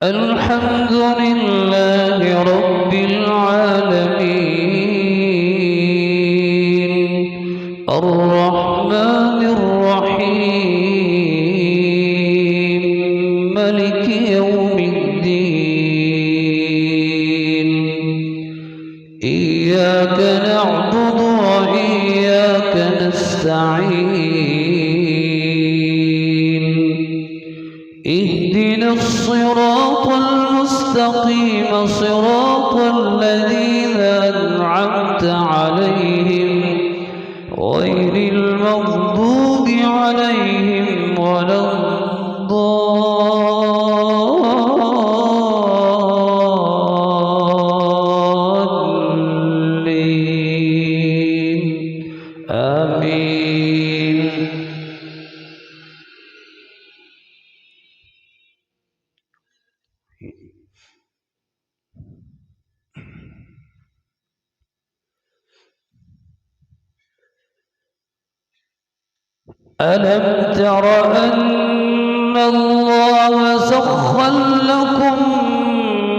الحمد لله رب العالمين الرحمن الرحيم مالك يوم الدين إياك نعبد وإياك نستعين اهدنا الصراط المستقيم صراط الذين أنعمت عليهم غير المغضوب عليهم ولا الضالين آمين. ألم تر أن الله سخر لكم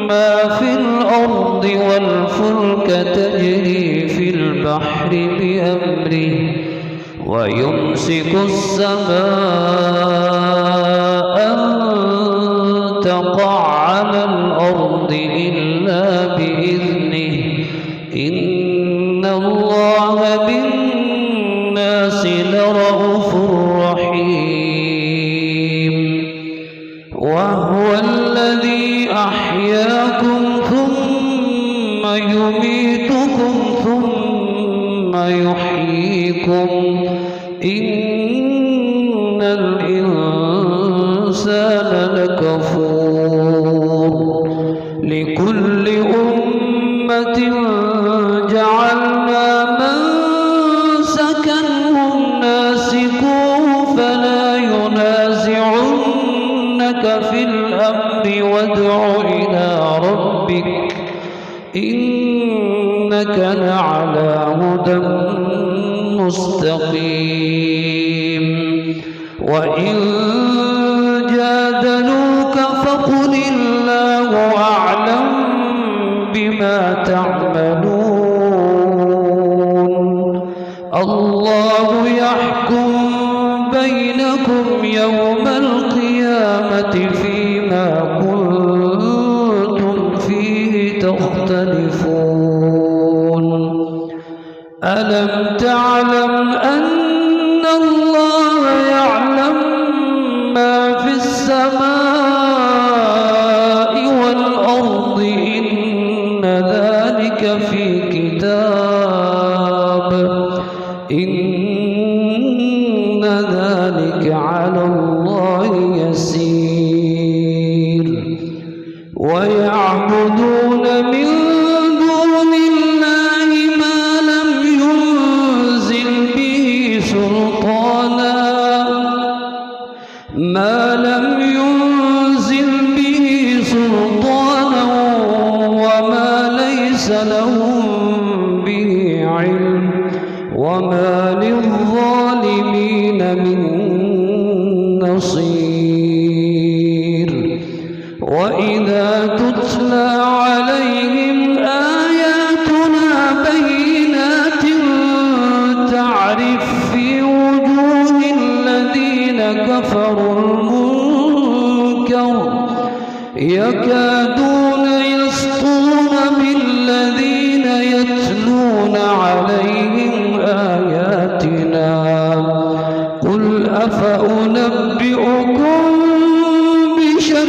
ما في الأرض والفلك تجري في البحر بأمره ويمسك السماء أن تقع على الأرض إلا بإذنه إن الله بالناس لرؤوف رحيم وهو الذي أحياكم ثم يميتكم ثم يحييكم إن الإنسان لكفور لكل أمة جعلنا منسكا هم ناسكوه فلا ينازعنك في الأمر وادع إلى ربك إنك لعلى هدى مستقيم وإن جادلوك فقل الله أعلم بما تعملون الله يحكم بينكم يوم القيامة فيما كنتم فيه تختلفون ألم تعلم أن الله يعلم ما في السماء والأرض إن ذلك في كتاب إن ذلك على الله يسير ويعبدون من دون الله ما لم ينزل به سلطانا وما ليس لهم به علم وما للظالمين من نصير وإذا تتلى عليهم آياتنا بينات تعرف في وجوه الذين كفروا المنكر يكادون يسطون بالذين يتلون عليهم آياتنا قل أفأنبئكم بشر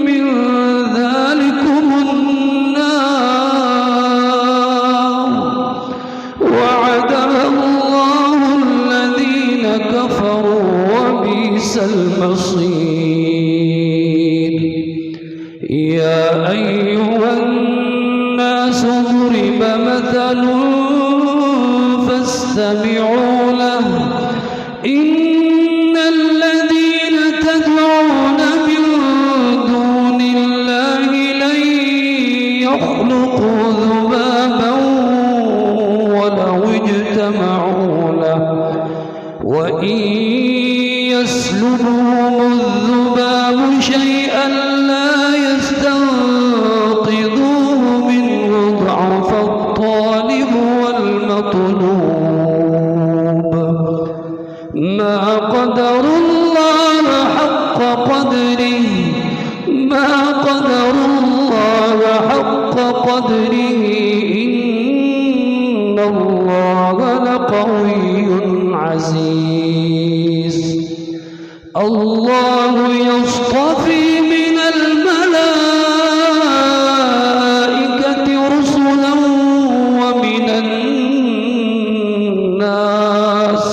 من ذلكم النار وعدها الله الذين كفروا وبئس المصير يا أيها الناس ضرب مثل فاستمعوا له إن الذين تدعون من دون الله لن يخلقوا ذبابا ولو اجتمعوا له وإن يسلبهم الذباب شيئا لا يستنقذوه منه ضعف الطالب والمطلوب ما قدر الله حق قدره ما قدر الله حق قدره إن الله لقوي عزيز الله يصطفي من الملائكة رسلا ومن الناس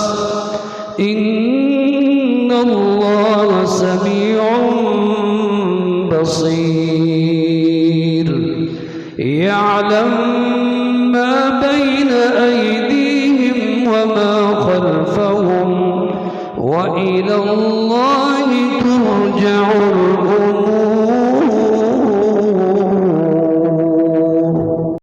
إن الله سميع بصير يعلم